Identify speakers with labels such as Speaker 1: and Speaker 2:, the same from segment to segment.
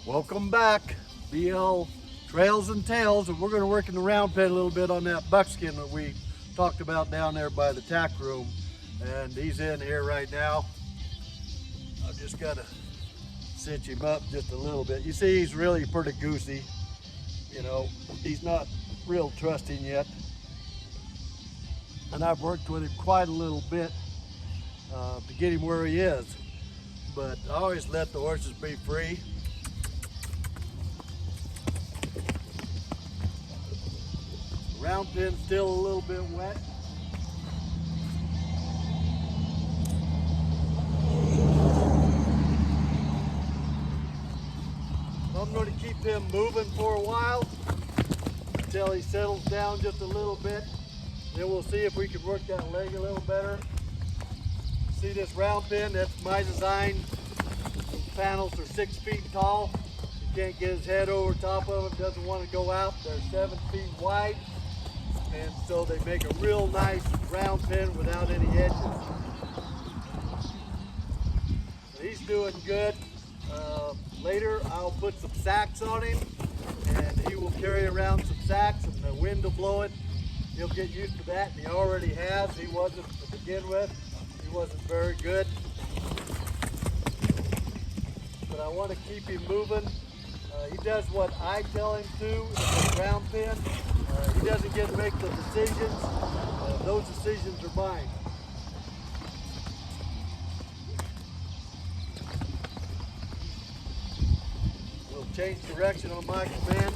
Speaker 1: Welcome back, BL Trails and Tails, and we're going to work in the round pen a little bit on that buckskin that we talked about down there by the tack room. And he's in here right now. I've just got to cinch him up just a little bit. You see, he's really pretty goosey. You know, he's not real trusting yet. And I've worked with him quite a little bit to get him where he is. But I always let the horses be free. Round pin's still a little bit wet. I'm going to keep him moving for a while until he settles down just a little bit. Then we'll see if we can work that leg a little better. See this round pin? That's my design. The panels are 6 feet tall. You can't get his head over top of them. Doesn't want to go out. They're 7 feet wide. And so they make a real nice round pin without any edges. So he's doing good. Later I'll put some sacks on him and he will carry around some sacks and the wind will blow it. He'll get used to that, and he already has. He wasn't to begin with. He wasn't very good. But I want to keep him moving. He does what I tell him to in the round pin. He doesn't get to make the decisions. Those decisions are mine. We'll change direction on my command.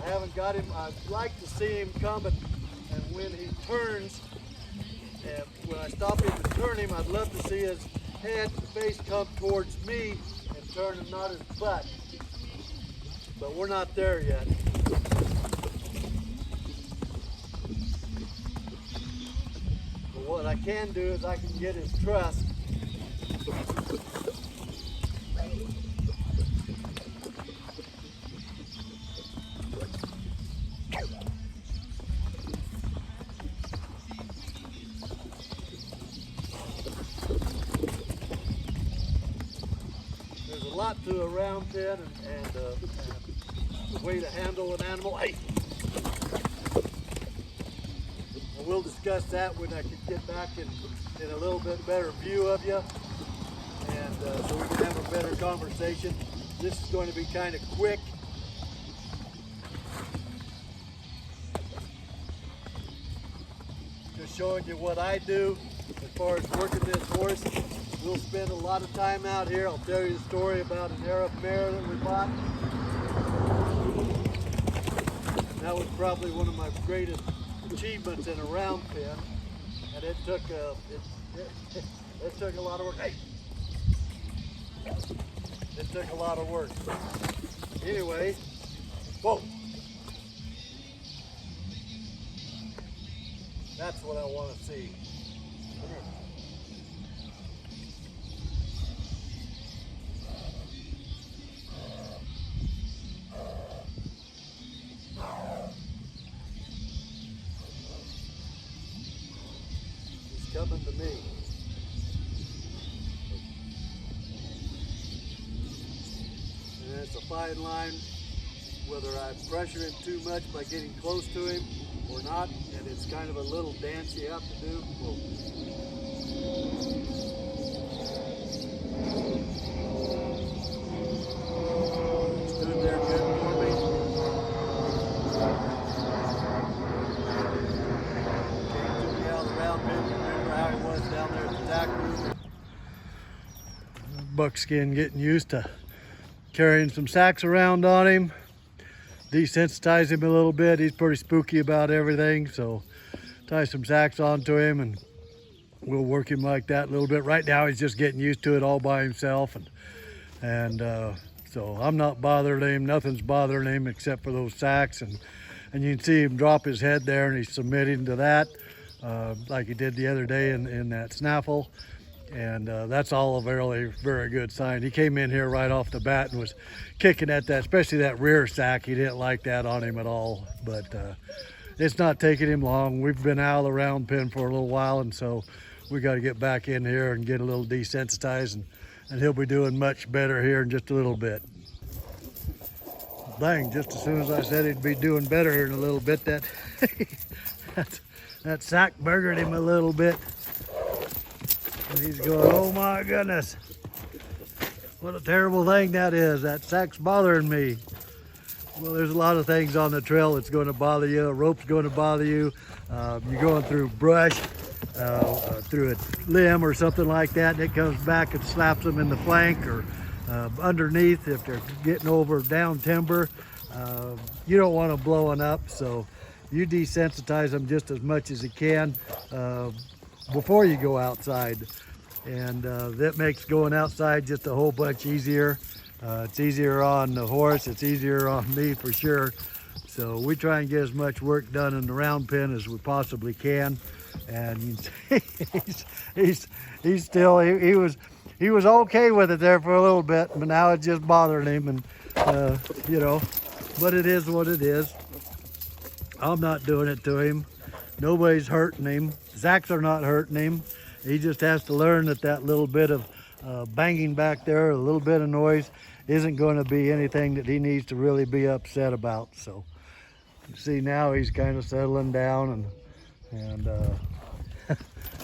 Speaker 1: I haven't got him. I'd like to see him coming, and when he turns, and when I stop him to turn him, I'd love to see his head, face come towards me and turn and not his butt. But we're not there yet. But what I can do is I can get his trust. There's a lot to a round pin and the way to handle an animal. Hey! And we'll discuss that when I can get back in a little bit better view of you, and so we can have a better conversation. This is going to be kind of quick. Just showing you what I do as far as working this horse. We'll spend a lot of time out here. I'll tell you the story about an Arab mare that we bought. That was probably one of my greatest achievements in a round pen, and it took a lot of work. Hey, it took a lot of work. Anyway, whoa, that's what I want to see. Come here. Coming to me. And it's a fine line whether I pressure him too much by getting close to him or not, and it's kind of a little dance you have to do. Whoa. Stood there good for me. Down there at the tack room. Buckskin getting used to carrying some sacks around on him. Desensitize him a little bit. He's pretty spooky about everything, so tie some sacks onto him and we'll work him like that a little bit. Right now he's just getting used to it all by himself, and so I'm not bothering him. Nothing's bothering him except for those sacks, and you can see him drop his head there and he's submitting to that. Like he did the other day in that snaffle, and that's all a very good sign. He came in here right off the bat and was kicking at that, especially that rear sack. He didn't like that on him at all, but it's not taking him long. We've been out of the round pen for a little while, and so we got to get back in here and get a little desensitized and he'll be doing much better here in just a little bit. Dang, just as soon as I said he'd be doing better here in a little bit, that that sack burgered him a little bit. And he's going, oh my goodness, what a terrible thing that is. That sack's bothering me. Well, there's a lot of things on the trail that's going to bother you. A rope's going to bother you. You're going through brush, through a limb or something like that, and it comes back and slaps them in the flank or underneath if they're getting over down timber. You don't want them blowing up, so you desensitize them just as much as you can before you go outside. And that makes going outside just a whole bunch easier. It's easier on the horse, it's easier on me for sure. So we try and get as much work done in the round pen as we possibly can. And he's still, he was okay with it there for a little bit, but now it's just bothering him. And you know, but it is what it is. I'm not doing it to him. Nobody's hurting him. Zacks are not hurting him. He just has to learn that that little bit of banging back there, a little bit of noise, isn't going to be anything that he needs to really be upset about. So you see now he's kind of settling down, and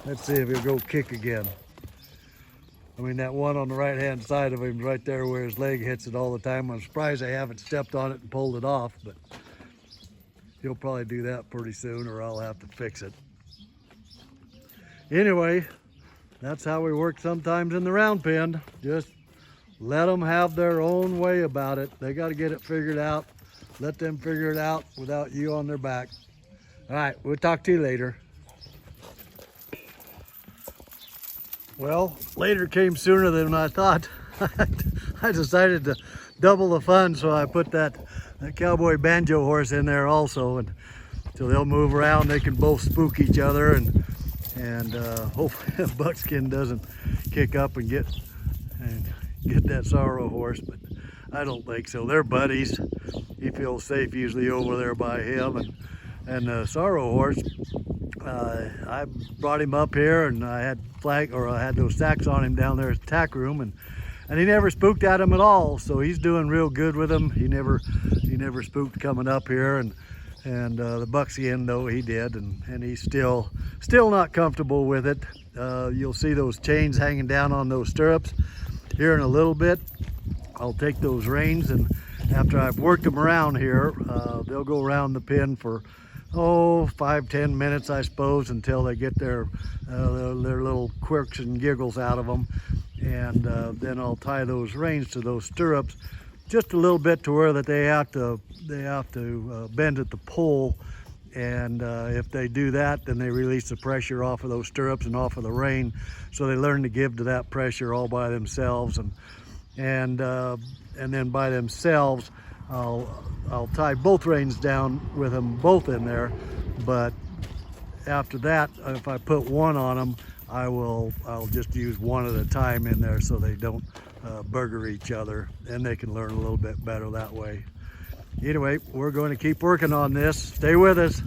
Speaker 1: let's see if he'll go kick again. I mean, that one on the right hand side of him right there where his leg hits it all the time. I'm surprised I haven't stepped on it and pulled it off, but he'll probably do that pretty soon, or I'll have to fix it. Anyway, that's how we work sometimes in the round pen. Just let them have their own way about it. They got to get it figured out. Let them figure it out without you on their back. All right, we'll talk to you later. Well, later came sooner than I thought. I decided to double the fun, so I put that cowboy banjo horse in there also, and so they'll move around. They can both spook each other, and hopefully Buckskin doesn't kick up and get that sorrow horse, but I don't think so. They're buddies. He feels safe usually over there by him, and the sorrow horse, I brought him up here, and I had those sacks on him down there at the tack room, and he never spooked at him at all. So he's doing real good with him. He never spooked coming up here, and the buckskin though he did, and he's still not comfortable with it. You'll see those chains hanging down on those stirrups here in a little bit. I'll take those reins, and after I've worked them around here, they'll go around the pen for 5-10 minutes, I suppose, until they get their little quirks and giggles out of them. And then I'll tie those reins to those stirrups just a little bit to where that they have to bend at the pole. And if they do that, then they release the pressure off of those stirrups and off of the rein, so they learn to give to that pressure all by themselves. And then by themselves, I'll tie both reins down with them both in there. But after that, if I put one on them, I'll just use one at a time in there so they don't burger each other, and they can learn a little bit better that way. Anyway, we're going to keep working on this. Stay with us.